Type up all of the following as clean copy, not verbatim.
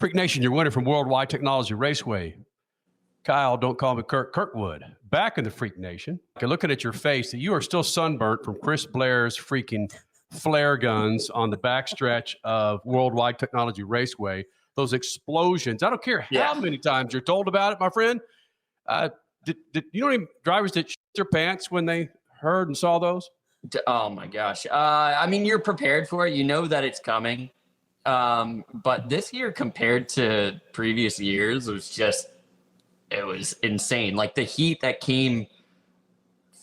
Freak Nation, your winner from Worldwide Technology Raceway. Kyle, don't call me Kirkwood. Back in the Freak Nation. Looking at your face, you are still sunburnt from Chris Blair's freaking flare guns on the backstretch of Worldwide Technology Raceway. Those explosions. I don't care how many times you're told about it, my friend. Did you know any drivers that shit their pants when they heard and saw those? Oh my gosh. I mean, you're prepared for it. You know that it's coming. But this year compared to previous years, it was insane. Like the heat that came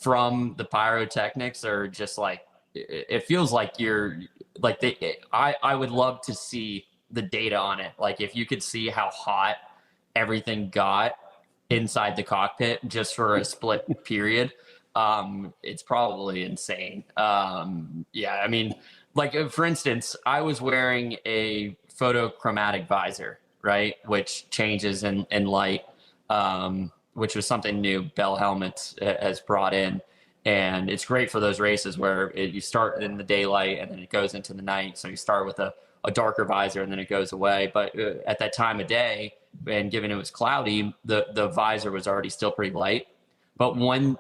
from the pyrotechnics are just like, it feels like I would love to see the data on it. Like if you could see how hot everything got inside the cockpit just for a split period, it's probably insane. I mean, like for instance, I was wearing a photochromatic visor, right? Which changes in light, which was something new Bell Helmets has brought in. And it's great for those races where you start in the daylight and then it goes into the night. So you start with a darker visor and then it goes away. But at that time of day, and given it was cloudy, the visor was already still pretty light. But when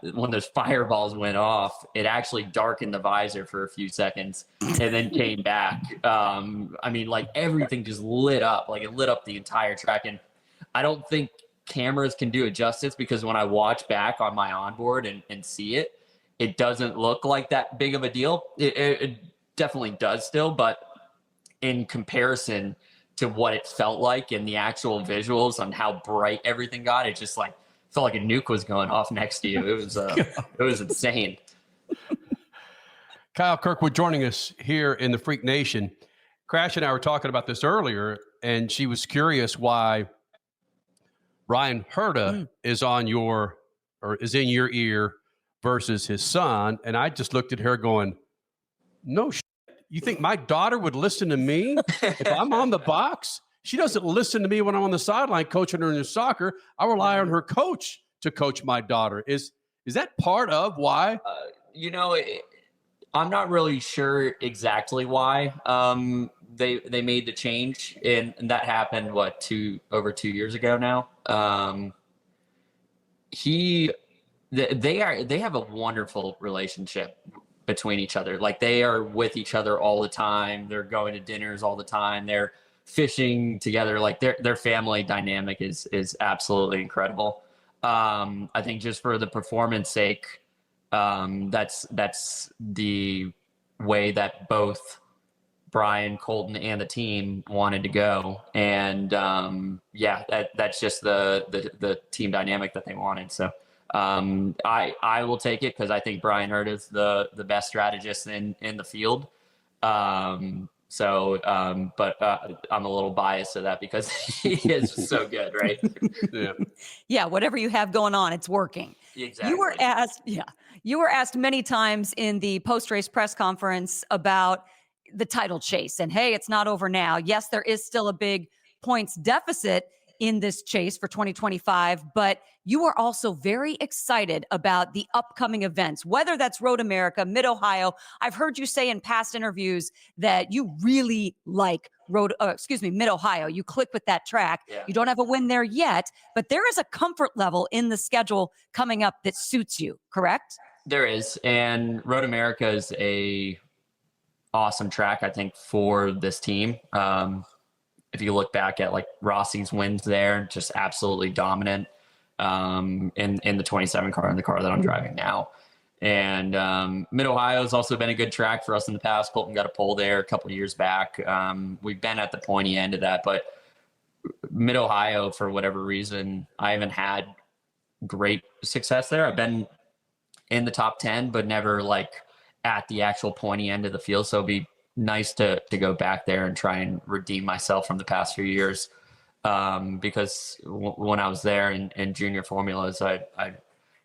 those fireballs went off, it actually darkened the visor for a few seconds and then came back. I mean, like everything just lit up, like it lit up the entire track. And I don't think cameras can do it justice, because when I watch back on my onboard and see it, it doesn't look like that big of a deal. It definitely does still, but in comparison to what it felt like in the actual visuals on how bright everything got, it just like felt like a nuke was going off next to you. It was insane. Kyle Kirkwood joining us here in the Freak Nation. Crash and I were talking about this earlier, and she was curious why Ryan Herta is in your ear versus his son. And I just looked at her going, no shit. You think my daughter would listen to me if I'm on the box? She doesn't listen to me when I'm on the sideline coaching her in the soccer. I rely on her coach to coach my daughter. Is that part of why? I'm not really sure exactly why they made the change, and that happened over 2 years ago now. They have a wonderful relationship between each other. Like they are with each other all the time. They're going to dinners all the time. They're fishing together. Like their family dynamic is absolutely incredible. I think just for the performance sake, that's the way that both Brian, Colton, and the team wanted to go. And that's just the team dynamic that they wanted. So I will take it because I think Brian Hurt is the best strategist in the field. But I'm a little biased to that because he is so good, right? Yeah, whatever you have going on, it's working. Exactly. You were asked many times in the post-race press conference about the title chase. And hey, it's not over now. Yes, there is still a big points deficit in this chase for 2025, but you are also very excited about the upcoming events, whether that's Road America, Mid-Ohio. I've heard you say in past interviews that you really like Mid-Ohio. You click with that track. Yeah. You don't have a win there yet, but there is a comfort level in the schedule coming up that suits you, correct? There is, and Road America is a awesome track, I think, for this team. If you look back at like Rossi's wins there, just absolutely dominant in the 27 car and the car that I'm driving now. And Mid-Ohio has also been a good track for us in the past. Colton got a pole there a couple of years back. We've been at the pointy end of that, but Mid-Ohio, for whatever reason, I haven't had great success there. I've been in the top 10, but never like at the actual pointy end of the field. So it'd be nice to go back there and try and redeem myself from the past few years. Because when I was there in junior formulas, I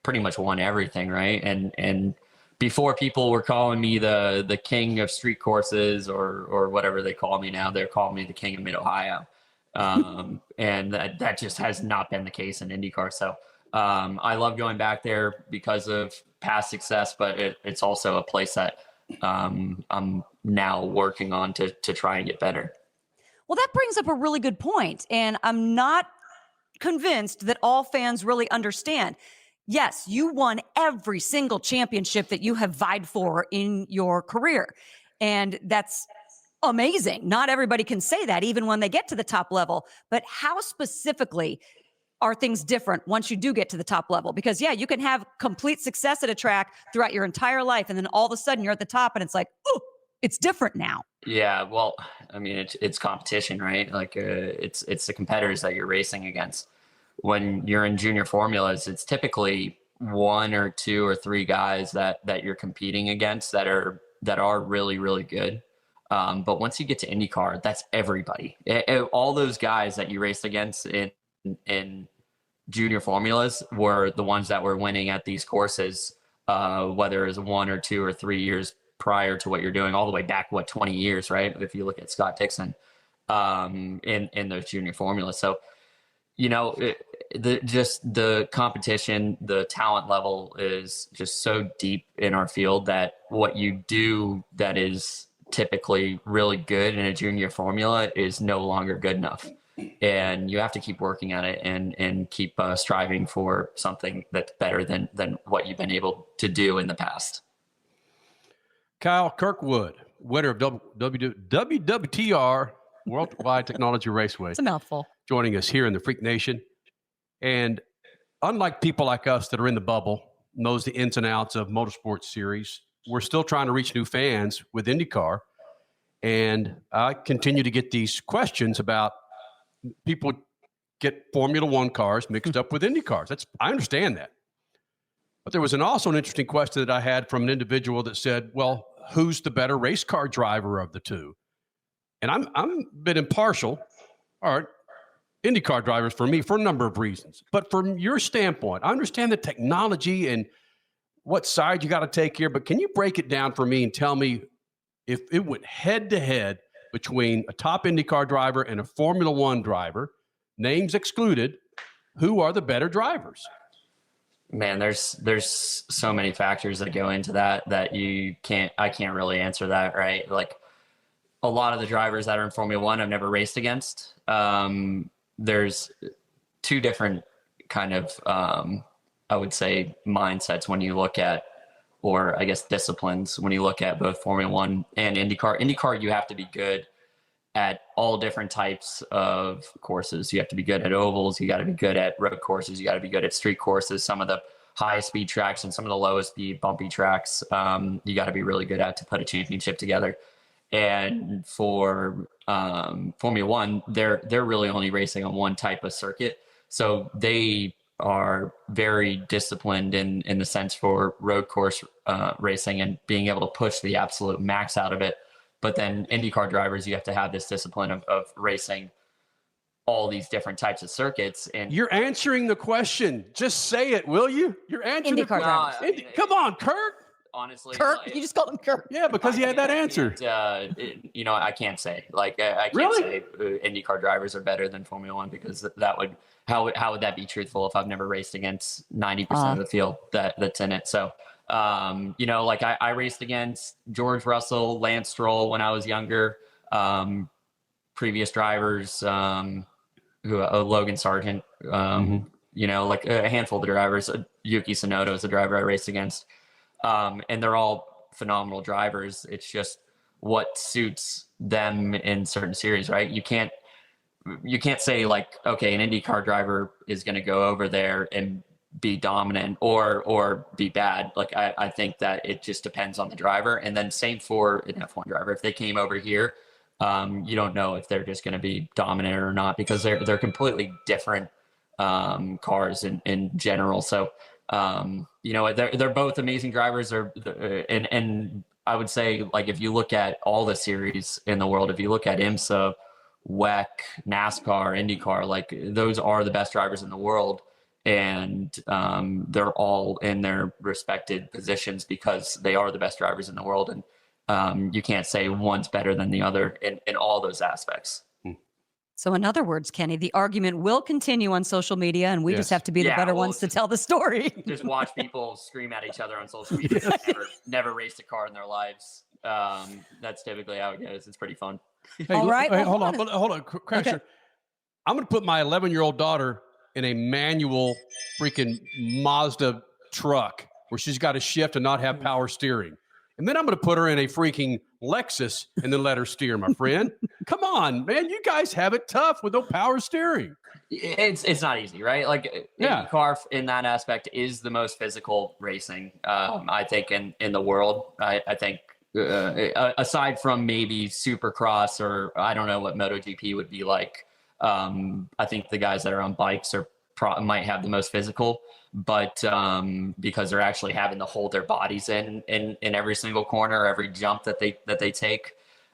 pretty much won everything. Right. And before people were calling me the king of street courses or whatever they call me now, they're calling me the king of Mid-Ohio. And that just has not been the case in IndyCar. So, I love going back there because of past success, but it's also a place that I'm now working on to try and get better. Well, that brings up a really good point, and I'm not convinced that all fans really understand. Yes, you won every single championship that you have vied for in your career, and that's amazing. Not everybody can say that even when they get to the top level, but how specifically are things different once you do get to the top level? Because yeah, you can have complete success at a track throughout your entire life, and then all of a sudden you're at the top and it's like, oh, it's different now. Yeah, well, I mean, it's competition, right? Like, it's the competitors that you're racing against. When you're in junior formulas, it's typically one or two or three guys that you're competing against that are really, really good. But once you get to IndyCar, that's everybody. All those guys that you raced against in junior formulas were the ones that were winning at these courses, whether it was 1 or 2 or 3 years prior to what you're doing, all the way back, 20 years, right? If you look at Scott Dixon, in those junior formulas. So, the competition, the talent level is just so deep in our field that what you do that is typically really good in a junior formula is no longer good enough. And you have to keep working at it and keep striving for something that's better than what you've been able to do in the past. Kyle Kirkwood, winner of WWTR Worldwide Technology Raceway. It's a mouthful. Joining us here in the Freak Nation. And unlike people like us that are in the bubble, knows the ins and outs of motorsports series, we're still trying to reach new fans with IndyCar. And I continue to get these questions about people get Formula One cars mixed up with Indy cars. I understand that. But there was also an interesting question that I had from an individual that said, well, who's the better race car driver of the two? And I'm a bit impartial. All right, IndyCar drivers for me for a number of reasons. But from your standpoint, I understand the technology and what side you got to take here. But can you break it down for me and tell me if it went head to head between a top IndyCar driver and a Formula One driver, names excluded, who are the better drivers? Man, there's so many factors that go into that I can't really answer that, right? Like, a lot of the drivers that are in Formula One I've never raced against. There's two different kind of, I would say, mindsets when you look at, or I guess disciplines, when you look at both Formula One and IndyCar. IndyCar, you have to be good at all different types of courses. You have to be good at ovals. You got to be good at road courses. You got to be good at street courses, some of the highest speed tracks and some of the lowest speed bumpy tracks. You got to be really good at to put a championship together. And for Formula One, they're really only racing on one type of circuit. So they are very disciplined in the sense for road course racing and being able to push the absolute max out of it. But then IndyCar drivers, you have to have this discipline of racing all these different types of circuits. And you're answering the question. Just say it, will you? You're answering IndyCar the question. Come on, Kirk. Honestly, Kirk, you just called him Kirk. Yeah, because he had that answer. I can't say. Like, I can't really say IndyCar drivers are better than Formula One, because how would that be truthful if I've never raced against 90% of the field that's in it? So, I raced against George Russell, Lance Stroll when I was younger. Previous drivers, Logan Sargent, like a handful of drivers. Yuki Tsunoda is a driver I raced against. And they're all phenomenal drivers. It's just what suits them in certain series, right? You can't say like, okay, an IndyCar driver is going to go over there and be dominant or be bad. Like, I think that it just depends on the driver. And then same for an F1 driver. If they came over here, you don't know if they're just going to be dominant or not, because they're completely different cars in general. So, they're both amazing drivers. And I would say, like, if you look at all the series in the world, if you look at IMSA, WEC, NASCAR, IndyCar, like, those are the best drivers in the world. And they're all in their respected positions because they are the best drivers in the world. And you can't say one's better than the other in all those aspects. So in other words, Kenny, the argument will continue on social media, and we just have to be the better ones to tell the story. Just watch people scream at each other on social media that never raced a car in their lives. That's typically how it goes. It's pretty fun. Hey, All right. Hey, Well, hold on, Crasher. Okay. I'm going to put my 11-year-old daughter in a manual freaking Mazda truck where she's got to shift and not have power steering. And then I'm going to put her in a freaking Lexus and then let her steer, my friend. Come on, man. You guys have it tough with no power steering. It's not easy, right? Like IndyCar in that aspect is the most physical racing, I think, in the world. I think aside from maybe Supercross or I don't know what MotoGP would be like. I think the guys that are on bikes might have the most physical, but because they're actually having to hold their bodies in every single corner, every jump that they take.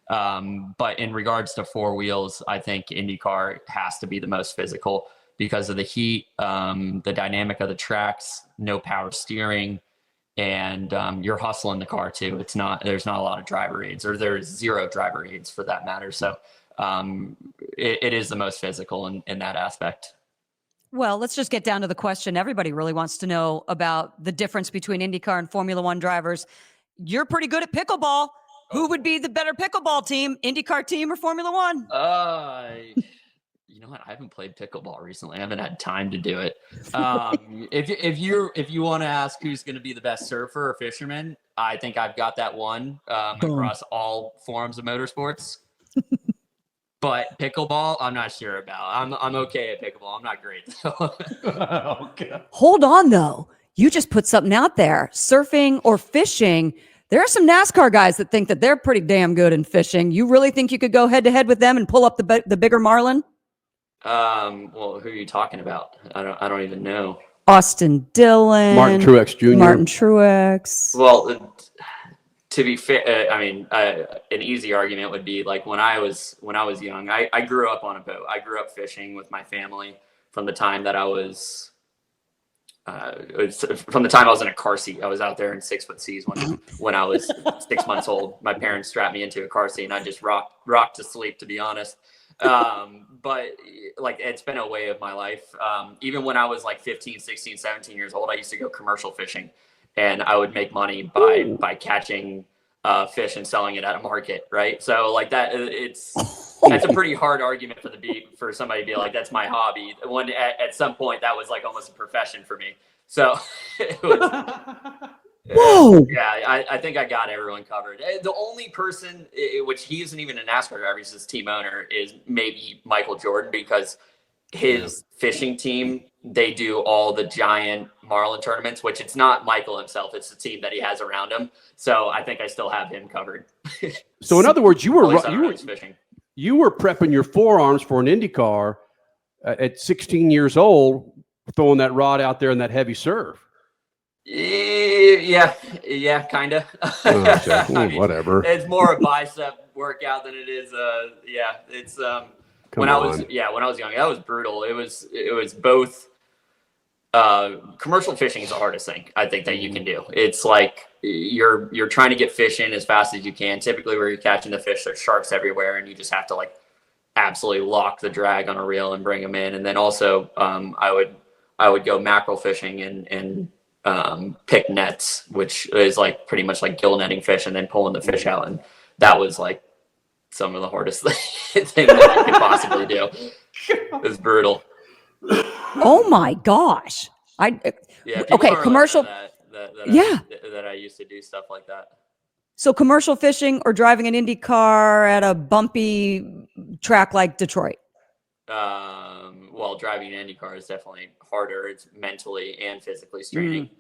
But in regards to four wheels, I think IndyCar has to be the most physical because of the heat, the dynamic of the tracks, no power steering, and you're hustling the car too. There's not a lot of driver aids, or there's zero driver aids for that matter. So it is the most physical in that aspect. Well, let's just get down to the question everybody really wants to know about the difference between IndyCar and Formula One drivers. You're pretty good at pickleball. Who would be the better pickleball team, IndyCar team or Formula One? You know what? I haven't played pickleball recently. I haven't had time to do it. If you want to ask who's going to be the best surfer or fisherman, I think I've got that one across all forms of motorsports. But pickleball, I'm not sure about. I'm okay at pickleball. I'm not great though. Okay. Hold on though. You just put something out there. Surfing or fishing. There are some NASCAR guys that think that they're pretty damn good in fishing. You really think you could go head to head with them and pull up the bigger marlin? Well, who are you talking about? I don't even know. Austin Dillon, Martin Truex Jr. Martin Truex. Well, to be fair, I mean, an easy argument would be like when I was young, I grew up on a boat. I grew up fishing with my family from the time that I was. From the time I was in a car seat. I was out there in 6-foot seas when I was 6 months old. My parents strapped me into a car seat and I just rocked to sleep, to be honest. But like, it's been a way of my life. Even when I was like 15, 16, 17 years old, I used to go commercial fishing and I would make money by catching fish and selling it at a market. Right. So like that's a pretty hard argument for somebody to be like, that's my hobby. When at some point that was like almost a profession for me. So it was, Whoa. yeah, I think I got everyone covered. The only person, which he isn't even a NASCAR driver, he's his team owner, is maybe Michael Jordan, because his fishing team, they do all the giant marlin tournaments, which it's not Michael himself, it's the team that he has around him. So I think I still have him covered. So in other words, you were fishing. You were prepping your forearms for an IndyCar at 16 years old, throwing that rod out there in that heavy surf. Yeah, kind of. Okay. Whatever. It's more a bicep workout than it is. It's when I was young, that was brutal. It was both. Commercial fishing is the hardest thing I think that you can do. It's like you're trying to get fish in as fast as you can. Typically, where you're catching the fish, there's sharks everywhere, and you just have to like absolutely lock the drag on a reel and bring them in. And then also, I would go mackerel fishing and pick nets, which is like pretty much like gill netting fish and then pulling the fish out. And that was like some of the hardest thing that I could possibly do. It was brutal. Oh my gosh. Okay, commercial. That I used to do stuff like that. So commercial fishing or driving an Indy car at a bumpy track like Detroit? Well, driving an Indy car is definitely harder. It's mentally and physically straining.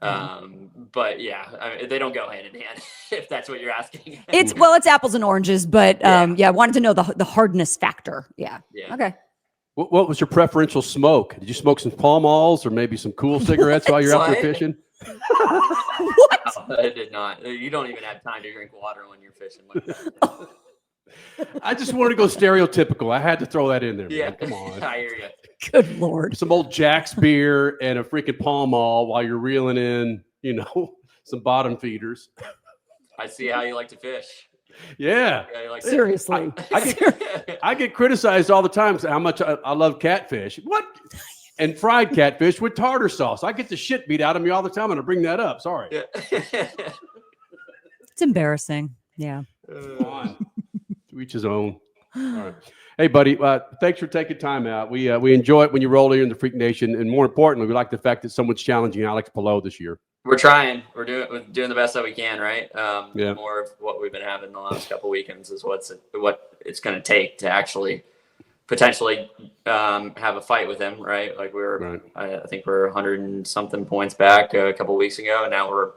But yeah, I mean, they don't go hand in hand if that's what you're asking. It's apples and oranges, but I wanted to know the hardness factor. Yeah. Okay. What was your preferential smoke? Did you smoke some Pall Malls or maybe some cool cigarettes while you're out there fishing? What? No, I did not. You don't even have time to drink water when you're fishing like that. I just wanted to go stereotypical. I had to throw that in there. Yeah, man. Come on. I hear you. Good Lord. Some old Jack's beer and a freaking Pall Mall while you're reeling in, some bottom feeders. I see how you like to fish. Yeah. Seriously. I get criticized all the time for how much I love catfish. What? And fried catfish with tartar sauce. I get the shit beat out of me all the time, and I bring that up. Sorry. Yeah. It's embarrassing. Yeah. Come on. each his own. All right. Hey, buddy, thanks for taking time out. We enjoy it when you roll here in the Freak Nation. And more importantly, we like the fact that someone's challenging Alex Palou this year. We're trying. We're doing the best that we can, right? Yeah. More of what we've been having the last couple weekends is what it's going to take to actually potentially have a fight with him, right? Like I think we're 100 and something points back a couple weeks ago, and now we're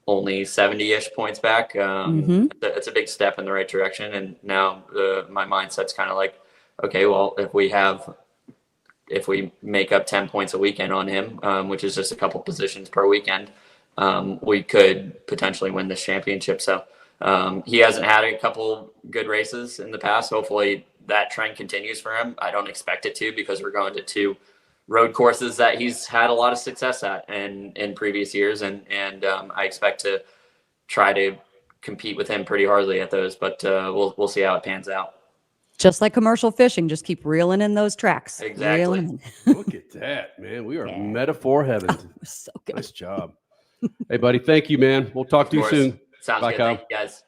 only 70-ish points back. It's a big step in the right direction, and now my mindset's kind of like, okay, well, if we make up 10 points a weekend on him, which is just a couple positions per weekend, we could potentially win this championship. So he hasn't had a couple good races in the past. Hopefully that trend continues for him. I don't expect it to, because we're going to 2 road courses that he's had a lot of success at in previous years. And I expect to try to compete with him pretty hardly at those, but we'll see how it pans out. Just like commercial fishing, just keep reeling in those tracks. Exactly. Look at that, man. We are metaphor heaven. So good. Nice job. Hey, buddy. Thank you, man. We'll talk to you soon. Sounds Bye, good. Kyle. Thank you, guys.